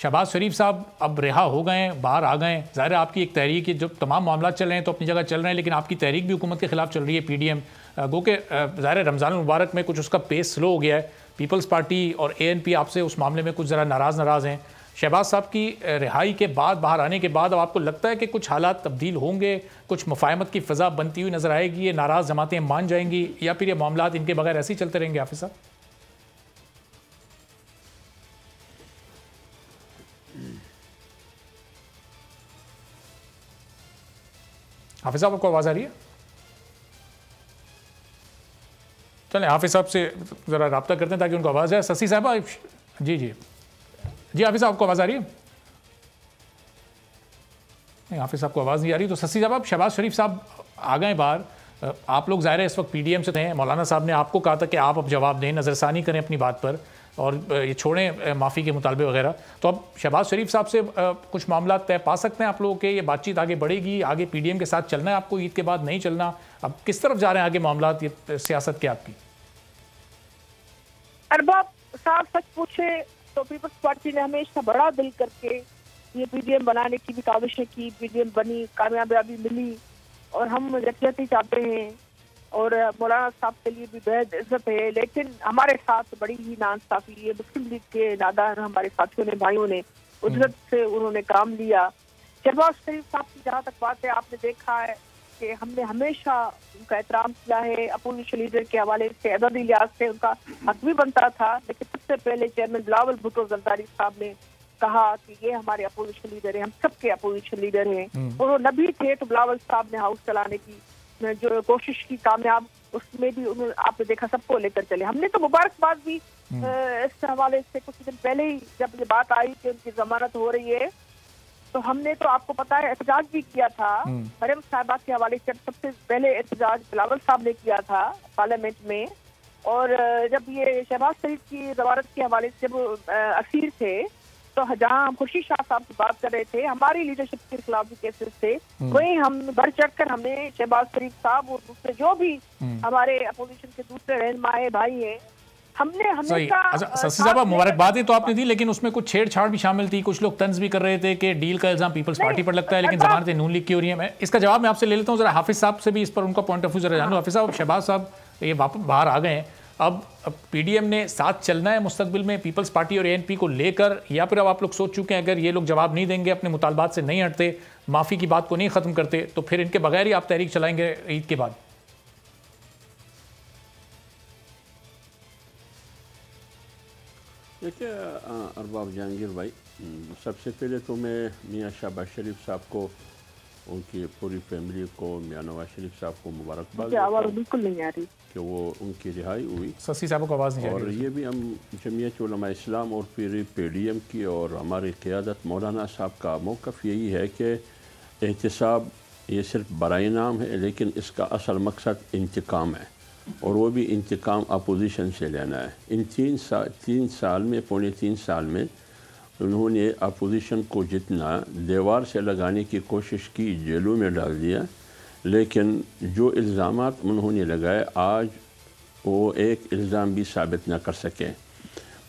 शहबाज शरीफ साहब अब रिहा हो गए हैं, बाहर आ गए हैं। ज़ाहिर है आपकी एक तहरीक है, जब तमाम मामला चल रहे हैं तो अपनी जगह चल रहे हैं, लेकिन आपकी तहरीक भी हुकूमत के खिलाफ चल रही है, PDM। गो के ज़ाहिर है रमज़ान मुबारक में कुछ उसका पेस स्लो हो गया है। पीपल्स पार्टी और ANP आपसे उस मामले में कुछ ज़रा नाराज़ हैं। शहबाज साहब की रिहाई के बाद, बाहर आने के बाद, अब आपको लगता है कि कुछ हालात तब्दील होंगे, कुछ मुफाहमत की फ़ज़ा बनती हुई नज़र आएगी, ये नाराज़ जमातें मान जाएंगी, या फिर ये मामला इनके बगैर ऐसे ही चलते रहेंगे? हाफिज़ साहब, हाफिज़ साहब आपको आवाज़ आ रही है? चलें हाफिज़ साहब से ज़रा रब्ता करते हैं ताकि उनको आवाज़ आए। ससी साहबा, जी जी जी, हाफिज़ साहब आपको आवाज़ आ रही है? नहीं, हाफिज़ साहब को आवाज़ नहीं आ रही। तो ससी साहब, आप शहबाज शरीफ साहब आ गए बाहर, आप लोग ज़ाहिर है इस वक्त PDM से थे, मौलाना साहब ने आपको कहा था कि आप अब जवाब दें, नज़रसानी करें अपनी बात पर और ये छोड़ें माफ़ी के मुतालबे वगैरह। तो अब शहबाज शरीफ साहब से कुछ मामला तय पा सकते हैं आप लोगों के? ये बातचीत आगे बढ़ेगी? आगे PDM के साथ चलना है आपको, ईद के बाद नहीं चलना? अब किस तरफ जा रहे हैं आगे मामला, ये सियासत के आपकी? अरबाब साहब, सच पूछे तो पीपल्स पार्टी ने हमेशा बड़ा दिल करके ये PDM बनाने की भी काविशें की, PDM बनी, कामयाबी मिली और हम यकजहती चाहते हैं और मौलाना साहब के लिए भी बेहद इज्जत है। लेकिन हमारे साथ बड़ी ही नाइंसाफी है। मुस्लिम लीग के नादान हमारे साथियों ने, भाइयों ने उज्जत से उन्होंने काम लिया। शहबाज शरीफ साहब की जहाँ तक बात है, आपने देखा है कि हमने हमेशा उनका एहतराम किया है। अपोजिशन लीडर के हवाले से अददी लिहाज से उनका हक भी बनता था, लेकिन सबसे पहले चेयरमैन बिलावल भुट्टो जरदारी साहब ने कहा कि ये हमारे अपोजिशन लीडर हैं, हम सबके अपोजिशन लीडर हैं। और वो नबी थे तो बिलावल साहब ने हाउस चलाने की जो कोशिश की, कामयाब उसमें भी उन्होंने, आपने देखा, सबको लेकर चले। हमने तो मुबारकबाद भी इस हवाले से कुछ दिन पहले ही जब ये बात आई कि उनकी जमानत हो रही है, तो हमने तो आपको पता है एहतजाज भी किया था। मरियम साहिबा के हवाले से सबसे पहले एहतजाज बिलावल साहब ने किया था पार्लियामेंट में। और जब ये शहबाज शरीफ की जमानत के हवाले से जब असीर थे, तो जहां हम खुर्शीद शाह साहब की बात कर रहे थे, हमारी लीडरशिप के खिलाफ भी केसेस थे, वहीं हम बढ़ चढ़कर हमने शहबाज शरीफ साहब और दूसरे जो भी हमारे अपोजिशन के दूसरे रहनुमाए भाई हैं, हमने हमेशा मुबारकबाद तो आपने दी, लेकिन उसमें कुछ छेड़छाड़ भी शामिल थी। कुछ लोग तंज भी कर रहे थे कि डील का इल्जाम पीपल्स पार्टी पर लगता है, लेकिन जमानतें नून लीग की हो रही है। मैं इसका जवाब मैं आपसे ले लेता हूँ, जरा हाफिज साहब से भी इस पर उनका पॉइंट ऑफ व्यू जरा जान लो। हाफिज साहब, शहबाज साहब ये वापस बाहर आ गए हैं, अब PDM ने साथ चलना है मुस्तकबिल में पीपल्स पार्टी और ANP को लेकर, या फिर अब आप लोग सोच चुके हैं अगर ये लोग जवाब नहीं देंगे, अपने मुतालबात से नहीं हटते, माफ़ी की बात को नहीं ख़त्म करते, तो फिर इनके बगैर ही आप तहरीक चलाएंगे ईद के बाद? देखिए अरबाब जहांगीर भाई, सबसे पहले तो मैं मियाँ शहबाज शरीफ साहब को, उनकी पूरी फैमिली को, मियाँ नवाज शरीफ साहब को मुबारकबाद आवाज़ बिल्कुल नहीं आ रही कि वो उनकी रिहाई हुई। ससी साहब को आवाज़ नहीं आ रही। और ये भी हम जमीयत उलमा इस्लाम और पूरी PDM की और हमारी क़यादत मौलाना साहब का मौक़िफ़ यही है कि एहतिसाब ये सिर्फ बराए नाम है, लेकिन इसका असल मकसद इंतकाम है, और वो भी इंतकाम अपोजिशन से लेना है। इन 3 साल में, पौने 3 साल में उन्होंने अपोजिशन को जितना दीवार से लगाने की कोशिश की, जेलों में डाल दिया, लेकिन जो इल्ज़ामात उन्होंने लगाए आज वो एक इल्ज़ाम भी साबित न कर सके।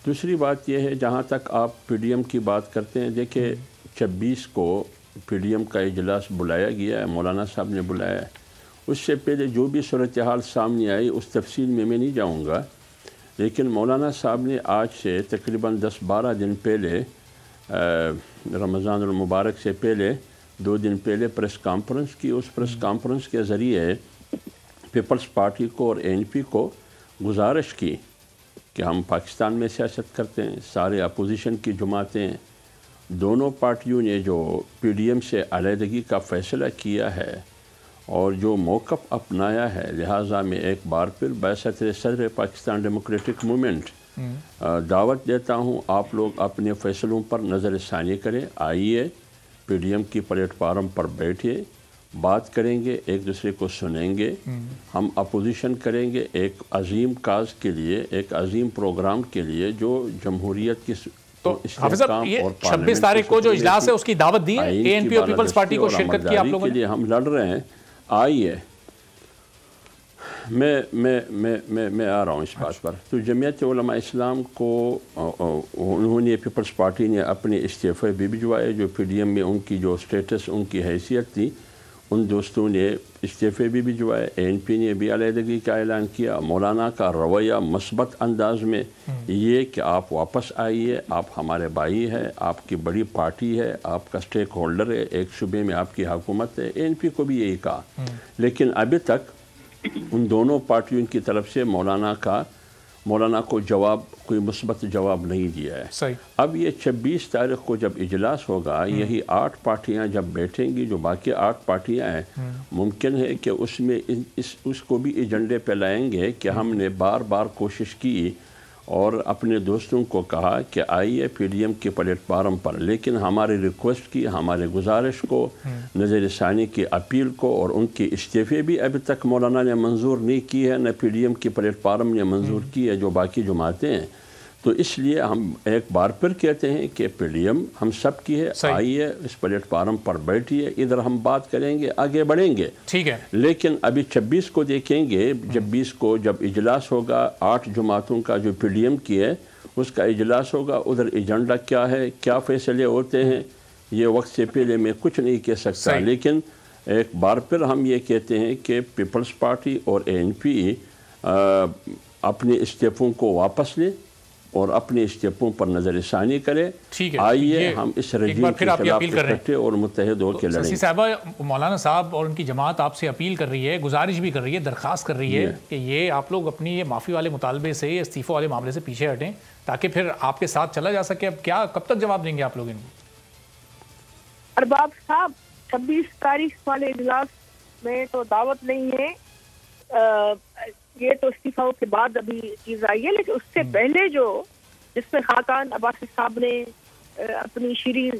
दूसरी बात यह है, जहाँ तक आप PDM की बात करते हैं, देखिए 26 को PDM का इजलास बुलाया गया है, मौलाना साहब ने बुलाया है। उससे पहले जो भी सूरत हाल सामने आई उस तफसील में मैं नहीं जाऊँगा, लेकिन मौलाना साहब ने आज से तकरीबन 10-12 दिन पहले, रमज़ान मुबारक से पहले 2 दिन पहले प्रेस कॉन्फ्रेंस की। उस प्रेस कॉन्फ्रेंस के ज़रिए पीपल्स पार्टी को और ANP को गुजारिश की कि हम पाकिस्तान में सियासत करते हैं, सारे अपोजिशन की जमातें, दोनों पार्टियों ने जो PDM से अलहदगी का फ़ैसला किया है और जो मौक़िफ़ अपनाया है, लिहाजा मैं एक बार फिर बैसत सदर पाकिस्तान डेमोक्रेटिक मूवमेंट दावत देता हूँ, आप लोग अपने फ़ैसलों पर नज़रसानी करें। आइए PDM की प्लेटफार्म पर बैठिए, बात करेंगे, एक दूसरे को सुनेंगे, हम अपोजिशन करेंगे एक अजीम काज के लिए, एक अजीम प्रोग्राम के लिए जो जमहूरियत की। तो हाफिज़ साहब, ये 26 तारीख को जो इजलास है उसकी दावत दी है ANP और पीपल्स पार्टी को शिरकत की आप लोगों ने? हम लड़ रहे हैं। आइए मैं आ रहा हूँ इस बात पर। तो जमीयत उलमा इस्लाम को उन्होंने पीपल्स पार्टी ने अपने इस्तीफ़े भी भिजवाए। जो PDM में उनकी जो स्टेटस, उनकी हैसियत थी, उन दोस्तों ने इस्तीफ़े भी भिजवाए। ANP ने भी अलहदगी का ऐलान किया। मौलाना का रवैया मस्बत अंदाज में ये कि आप वापस आइए, आप हमारे भाई हैं, आपकी बड़ी पार्टी है, आपका स्टेक होल्डर है, एक सूबे में आपकी हुकूमत है। ANP को भी यही कहा, लेकिन अभी तक उन दोनों पार्टियों की तरफ से मौलाना को जवाब, कोई मुस्बत जवाब नहीं दिया है। सही। अब ये 26 तारीख को जब इजलास होगा, यही 8 पार्टियां जब बैठेंगी, जो बाकी 8 पार्टियां हैं, मुमकिन है कि उसमें उसको भी एजेंडे पे लाएंगे कि हमने बार बार कोशिश की और अपने दोस्तों को कहा कि आइए PDM के प्लेटफार्म पर, लेकिन हमारी रिक्वेस्ट की, हमारे गुजारिश को, नज़र सानी की अपील को और उनके इस्तीफ़े भी अभी तक मौलाना ने मंजूर नहीं की है, न PDM के प्लेटफार्म ने मंजूर की है, जो बाकी जमातें हैं। तो इसलिए हम एक बार फिर कहते हैं कि PDM हम सब की है, आइए इस प्लेटफार्म पर बैठिए, इधर हम बात करेंगे, आगे बढ़ेंगे। ठीक है। लेकिन अभी 26 को देखेंगे, 26 को जब इजलास होगा, 8 जमातों का जो PDM की है उसका इजलास होगा, उधर एजेंडा क्या है, क्या फैसले होते हैं, ये वक्त से पहले मैं कुछ नहीं कह सकता। लेकिन एक बार फिर हम ये कहते हैं कि पीपल्स पार्टी और ANP अपने इस्तीफ़ों को वापस लें और अपने इस्तीफ़ों पर नज़रसानी करें। ठीक है, आइए हम इस रजीम के खिलाफ इकट्ठे और मुत्तहिद होकर लड़ें। शशि साहबा, मौलाना साहब और उनकी जमात आपसे अपील कर रही है, गुजारिश भी कर रही है, दरख्वास्त कर रही है कि ये आप लोग अपनी ये माफ़ी वाले मुतालबे से, इस्तीफ़ों वाले मामले से पीछे हटें ताकि फिर आपके साथ चला जा सके। अब क्या, कब तक जवाब देंगे आप लोग इनको? अरबाब साहब, 26 तारीख वाले इजलास में तो दावत नहीं है, ये तो इस्तीफाओं के बाद अभी चीज आई है, लेकिन उससे पहले जो जिसमें खाकान अब्बासी साहब ने अपनी शीरीन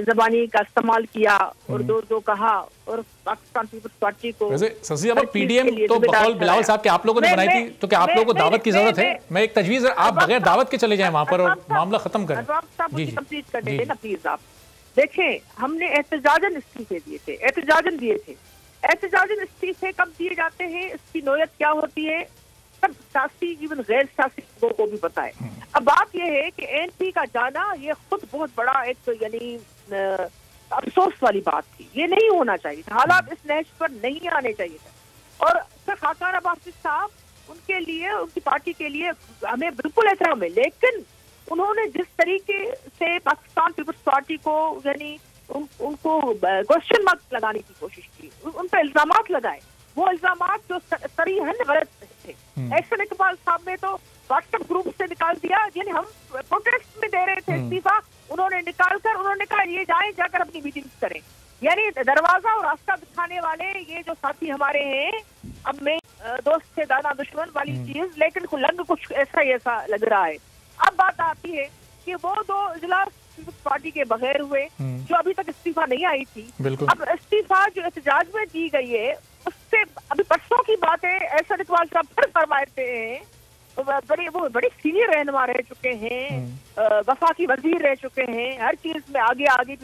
जबानी का इस्तेमाल किया और दो कहा और पाकिस्तान पीपल्स पार्टी को, वैसे शशि साहब PDM तो बकौल बिलावल साहब के आप लोगों ने बनाई थी, तो क्या आप लोगों को दावत की जरूरत है? मैं एक तजवीज़, आप बगैर दावत के चले जाएं वहां पर और मामला खत्म करें। कंप्लीट कर दें ना प्लीज। आप देखें, हमने एहतजाजन इस्तीफे दिए थे, एहतजाजन इस्तीफे कब दिए जाते हैं, इसकी नोयत क्या होती है, सब सियासी इवन गैर सियासी लोगों को भी पता है। अब बात यह है कि ANP का जाना ये खुद बहुत बड़ा एक यानी अफसोस वाली बात थी, ये नहीं होना चाहिए था, हालात इस नहज पर नहीं आने चाहिए था। और खाकान अब्बासी साहब, उनके लिए, उनकी पार्टी के लिए हमें बिल्कुल एहतराम है, लेकिन उन्होंने जिस तरीके से पाकिस्तान पीपल्स पार्टी को यानी उनको क्वेश्चन मार्क लगाने की कोशिश की, उन पर इल्जामात लगाए, वो इल्जामात जो सरीहन गलत थे। एहसन इकबाल साहब ने तो व्हाट्सएप ग्रुप से निकाल दिया, यानी हम प्रोटेस्ट में दे रहे थे इस्तीफा, उन्होंने निकाल कर उन्होंने कहा ये जाएं, जाकर अपनी मीटिंग करें। यानी दरवाजा और रास्ता दिखाने वाले ये जो साथी हमारे हैं, अब मैं दोस्त से दाना दुश्मन वाली चीज, लेकिन लंग कुछ ऐसा लग रहा है। अब बात आती है कि वो 2 इजलास पीपल्स पार्टी के बगैर हुए, जो अभी तक इस्तीफा नहीं आई थी। अब इस्तीफा जो एहतजाज में दी गई है, उससे अभी परसों की बात है, एहसन इकबाल साहब फिर फरमाते हैं, वो बड़ी सीनियर रहनुमा रह चुके हैं, वफाकी वजीर रह चुके हैं, हर चीज में आगे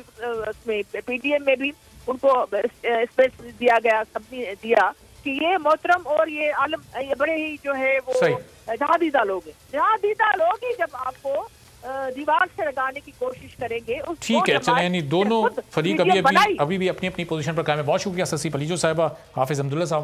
उसमें PDM में भी उनको स्पेस दिया गया, सबने दिया कि ये मोहतरम और ये आलम, ये बड़े ही जो है वो जहादीदा लोग हैं। जहादीदा लोग ही जब आपको दीवार से लगाने की कोशिश करेंगे। ठीक है, चलें, यानी दोनों फरीक अभी भी अपनी पोजीशन पर कायम है। बहुत शुक्रिया शशि पलीजो साहिबा, हाफिज अब्दुल्ला साहब।